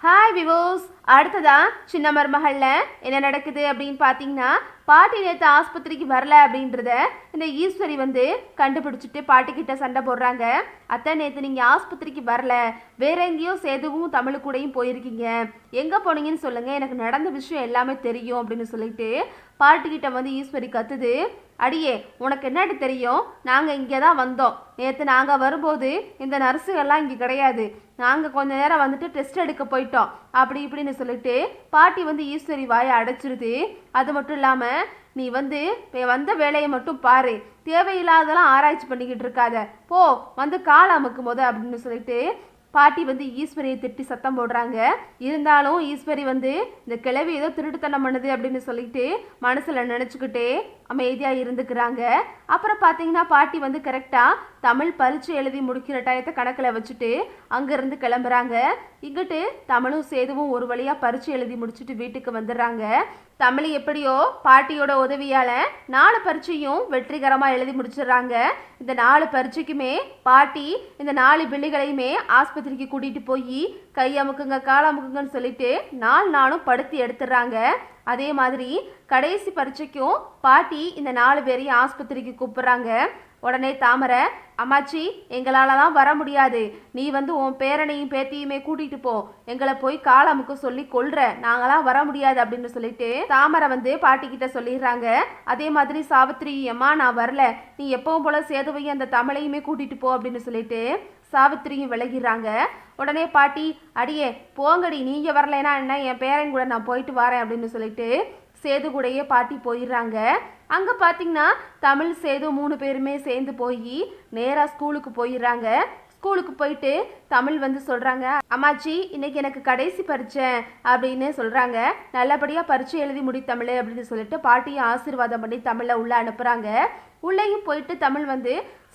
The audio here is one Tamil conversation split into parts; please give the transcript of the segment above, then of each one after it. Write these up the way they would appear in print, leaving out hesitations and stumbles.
ஹாய் விவோஸ். அடுத்ததா சின்ன மருமகளில் என்ன நடக்குது அப்படின்னு பார்த்தீங்கன்னா, பாட்டி நேற்று ஆஸ்பத்திரிக்கு வரல அப்படின்றத இந்த ஈஸ்வரி கண்டுபிடிச்சிட்டு பாட்டிக்கிட்ட சண்டை போடுறாங்க. அத்தை, நேற்று நீங்கள் ஆஸ்பத்திரிக்கு வரல, வேற எங்கேயோ சேதுவும் தமிழ் கூடயும் போயிருக்கீங்க, எங்கே போனீங்கன்னு சொல்லுங்கள், எனக்கு நடந்த விஷயம் எல்லாமே தெரியும் அப்படின்னு சொல்லிட்டு பாட்டிக்கிட்ட ஈஸ்வரி கத்துது. அடியே, உனக்கு என்னடி தெரியும்? நாங்கள் இங்கே தான் வந்தோம். நேற்று நாங்கள் வரும்போது இந்த நர்ஸுகள்லாம் இங்கே கிடையாது. நாங்கள் கொஞ்ச நேரம் டெஸ்ட் எடுக்க போயிட்டோம் அப்படி இப்படின்னு சொல்லிட்டு பாட்டி ஈஸ்வரி வாயை அடைச்சிருது. அது மட்டும் இல்லாமல் நீ வந்த வேலையை மட்டும் பாரு, தேவையில்லாதெல்லாம் ஆராய்ச்சி பண்ணிக்கிட்டு இருக்காத, போ கால் அமுக்கும் போது அப்படின்னு சொல்லிட்டு பாட்டி ஈஸ்வரியை திட்டி சத்தம் போடுறாங்க. இருந்தாலும் ஈஸ்வரி இந்த கிழவி ஏதோ திருட்டுத்தனம் பண்ணுது அப்படின்னு சொல்லிட்டு மனசுல நினைச்சுக்கிட்டே அமைதியா இருந்துக்கிறாங்க. அப்புறம் பார்த்தீங்கன்னா பாட்டி கரெக்டாக தமிழ் பரீட்சை எழுதி முடிக்கிற டயத்தை கணக்கில் வச்சுட்டு அங்கேருந்து கிளம்புறாங்க. இங்கிட்டு தமிழும் சேதுவும் ஒரு வழியாக பரீட்சை எழுதி முடிச்சுட்டு வீட்டுக்கு வந்துடுறாங்க. தமிழ் எப்படியோ பாட்டியோட உதவியால் 4 பரீட்சையும் வெற்றிகரமாக எழுதி முடிச்சிடுறாங்க. இந்த 4 பரீட்சைக்குமே பாட்டி இந்த 4 பிள்ளைகளையுமே ஆஸ்பத்திரிக்கு கூட்டிகிட்டு போய் கை அமுக்குங்க கால் அமுக்குங்கன்னு சொல்லிட்டு 4 நாளும் படுத்தி எடுத்துடுறாங்க. அதே மாதிரி கடைசி பரீட்சைக்கும் பாட்டி இந்த 4 பேரையும் ஆஸ்பத்திரிக்கு கூப்பிடுறாங்க. உடனே தாமரை, அம்மாச்சி, எங்களால் தான் வர முடியாது, நீ உன் பேரனையும் பேத்தியுமே கூட்டிகிட்டு போ, எங்களை போய் காலமுக்கு சொல்லி கொள்ற, நாங்களாம் வர முடியாது அப்படின்னு சொல்லிட்டு தாமரை பாட்டிக்கிட்ட சொல்லிடுறாங்க. அதே மாதிரி சாவித்திரி, அம்மா நான் வரல, நீ எப்பவும் போல சேதுவையும் அந்த தமிழையுமே கூட்டிகிட்டு போ அப்படின்னு சொல்லிட்டு சாவித்திரியும் விலகிறாங்க. உடனே பாட்டி, அடியே போங்கடி, நீங்கள் வரலைன்னா என்ன, என் பேரன் கூட நான் போயிட்டு வரேன் அப்படின்னு சொல்லிட்டு சேது கூடயே பாட்டி போயிடுறாங்க. அங்கே பார்த்தீங்கன்னா தமிழ் சேது 3 பேருமே சேர்ந்து போய் நேராக ஸ்கூலுக்கு போயிடுறாங்க. ஸ்கூலுக்கு போயிட்டு தமிழ் சொல்கிறாங்க, அம்மாச்சி இன்னைக்கு எனக்கு கடைசி பரீட்சை அப்படின்னு சொல்கிறாங்க. நல்லபடியாக பரீட்சை எழுதி முடி தமிழ் அப்படின்னு சொல்லிட்டு பாட்டியை ஆசீர்வாதம் பண்ணி தமிழை உள்ளே அனுப்புகிறாங்க. உள்ளேயும் போயிட்டு தமிழ்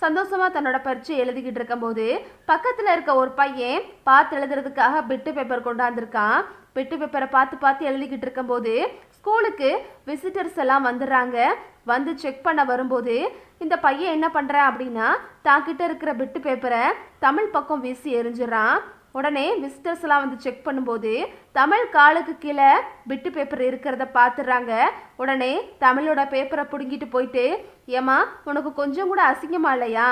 சந்தோஷமாக தன்னோட பரீட்சை எழுதிக்கிட்டு இருக்கும்போது பக்கத்தில் இருக்க ஒரு பையன் பார்த்து எழுதுறதுக்காக பிட்டு பேப்பர் கொண்டாந்துருக்கான். பிட்டு பேப்பரை பார்த்து எழுதிக்கிட்டு இருக்கும்போது ஸ்கூலுக்கு விசிட்டர்ஸ் எல்லாம் வந்துடுறாங்க. செக் பண்ண வரும்போது இந்த பையன் என்ன பண்ணுறான் அப்படின்னா, தாக்கிட்ட இருக்கிற பிட்டு பேப்பரை தமிழ் பக்கம் வீசி எரிஞ்சிடறான். உடனே விசிட்டர்ஸ் எல்லாம் செக் பண்ணும்போது தமிழ் காலுக்கு கீழே பிட்டு பேப்பர் இருக்கிறத பார்த்துடுறாங்க. உடனே தமிழோட பேப்பரை பிடுங்கிட்டு போயிட்டு, ஏமா உனக்கு கொஞ்சம் கூட அசிங்கமா இல்லையா,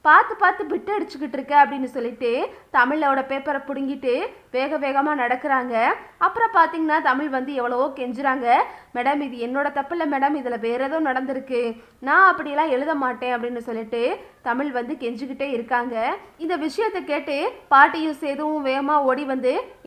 பார்த்து பிட்டு அடிச்சுக்கிட்டு இருக்க அப்படின்னு சொல்லிட்டு தமிழோட பேப்பரை பிடுங்கிட்டு வேக வேகமாக நடக்கிறாங்க. அப்புறம் பார்த்தீங்கன்னா தமிழ் எவ்வளவோ கெஞ்சுறாங்க, மேடம் இது என்னோட தப்பு இல்லை மேடம், இதில் வேற ஏதோ நடந்திருக்கு, நான் அப்படியெல்லாம் எழுத மாட்டேன் அப்படின்னு சொல்லிட்டு தமிழ் கெஞ்சிக்கிட்டே இருக்காங்க. இந்த விஷயத்தை கேட்டு பாட்டியும் சேதுவும் வேகமாக ஓடி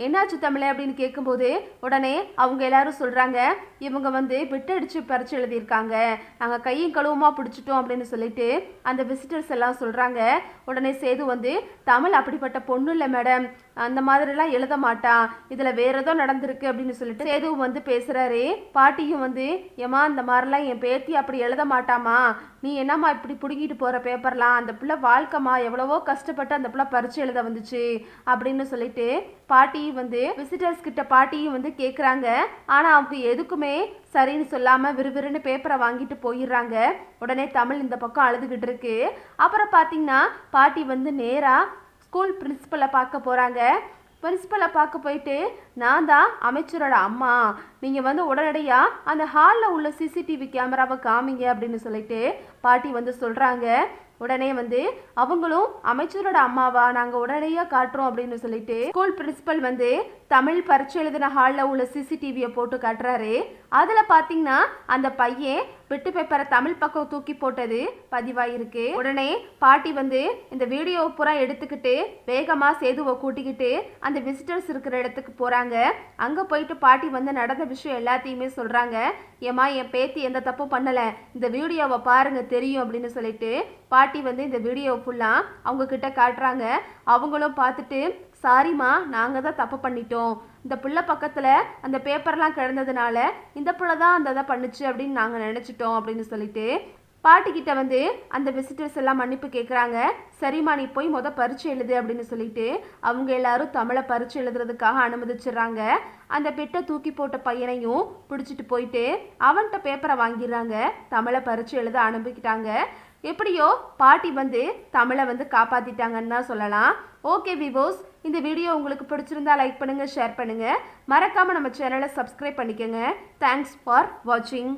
என்னாச்சு தமிழ் அப்படின்னு கேட்கும்போது உடனே அவங்க எல்லாரும் சொல்கிறாங்க, இவங்க பிட்டு அடித்து பறிச்சு எழுதியிருக்காங்க, நாங்கள் கையும் கழுவுமா பிடிச்சிட்டோம் அப்படின்னு சொல்லிட்டு அந்த விசிட்டர்ஸ் எல்லாம் சொல்கிறாங்க. உடனே சேது தமிழ் அப்படிப்பட்ட பொண்ணு இல்லை மேடம், அந்த மாதிரிலாம் எழுத மாட்டான், இதில் வேற ஏதோ நடந்திருக்கு அப்படின்னு சொல்லிட்டு சேதுவும் பேசுகிறாரு. பாட்டியும் ஏமா இந்த மாதிரிலாம் என் பேத்தி அப்படி எழுத மாட்டாமா, நீ என்னம்மா இப்படி பிடுங்கிட்டு போகிற பேப்பர்லாம், அந்த பிள்ளை வாழ்க்கைமா எவ்வளவோ கஷ்டப்பட்டு அந்த பிள்ளை பரிச்சு எழுத வந்துச்சு அப்படின்னு சொல்லிட்டு பாட்டியும் விசிட்டர்ஸ் கிட்ட பாட்டியும் கேட்குறாங்க. ஆனால் அவங்க எதுக்குமே சரின்னு சொல்லாமல் விறுவிறுன்னு பேப்பரை வாங்கிட்டு போயிடுறாங்க. உடனே தமிழ் இந்த பக்கம் அழுதுகிட்டு இருக்கு. அப்புறம் பார்த்தீங்கன்னா பாட்டி நேராக ஸ்கூல் பிரின்சிபலை பார்க்க போகிறாங்க. பிரின்சிபலை பார்க்க போயிட்டு, நான் தான் அமைச்சரோட அம்மா, நீங்கள் உடனடியாக அந்த ஹாலில் உள்ள சிசிடிவி கேமராவை காமிங்க அப்படின்னு சொல்லிட்டு பாட்டி சொல்கிறாங்க. உடனே அவங்களும் அமைச்சரோட அம்மாவா, நாங்கள் உடனடியாக காட்டுறோம் அப்படின்னு சொல்லிட்டு ஸ்கூல் பிரின்சிபல் தமிழ் பரீட்சை எழுதின ஹாலில் உள்ள சிசிடிவியை போட்டு காட்டுறாரு. அதில் பார்த்தீங்கன்னா அந்த பையன் பிட்டு பேப்பரை தமிழ் பக்கம் தூக்கி போட்டது பதிவாயிருக்கு. உடனே பாட்டி இந்த வீடியோவை பூரா எடுத்துக்கிட்டு வேகமாக சேதுவை கூட்டிக்கிட்டு அந்த விசிட்டர்ஸ் இருக்கிற இடத்துக்கு போகிறாங்க. அங்கே போயிட்டு பாட்டி நடந்த விஷயம் எல்லாத்தையுமே சொல்கிறாங்க. ஏமா என் பேத்தி எந்த தப்பும் பண்ணலை, இந்த வீடியோவை பாருங்க தெரியும் அப்படின்னு சொல்லிட்டு பாட்டி இந்த வீடியோ ஃபுல்லாக அவங்க கிட்ட காட்டுறாங்க. அவங்களும் பார்த்துட்டு, சாரிம்மா நாங்கள் தான் தப்பு பண்ணிட்டோம், இந்த பிள்ளை பக்கத்தில் அந்த பேப்பர்லாம் கிடந்ததுனால இந்த பிள்ளை தான் அந்த இதை பண்ணுச்சு அப்படின்னு நாங்கள் நினச்சிட்டோம் அப்படின்னு சொல்லிட்டு பாட்டிக்கிட்ட அந்த விசிட்டர்ஸ் எல்லாம் மன்னிப்பு கேட்குறாங்க. சரிம்மா நீ போய் பரீட்சை எழுது அப்படின்னு சொல்லிட்டு அவங்க எல்லாரும் தமிழை பரீட்சை எழுதுறதுக்காக அனுமதிச்சிடுறாங்க. அந்த பெட்டை தூக்கி போட்ட பையனையும் பிடிச்சிட்டு போயிட்டு அவன்கிட்ட பேப்பரை வாங்கிடுறாங்க. தமிழை பரீட்சை எழுத அனுப்பிக்கிட்டாங்க. எப்படியோ பாட்டி தமிழை காப்பாற்றிட்டாங்கன்னு தான் சொல்லலாம். ஓகே விவோஸ், இந்த வீடியோ உங்களுக்கு பிடிச்சிருந்தா லைக் பண்ணுங்கள், ஷேர் பண்ணுங்கள். மறக்காமல் நம்ம சேனலை சப்ஸ்கிரைப் பண்ணிக்கோங்க. தேங்க்ஸ் ஃபார் வாட்சிங்.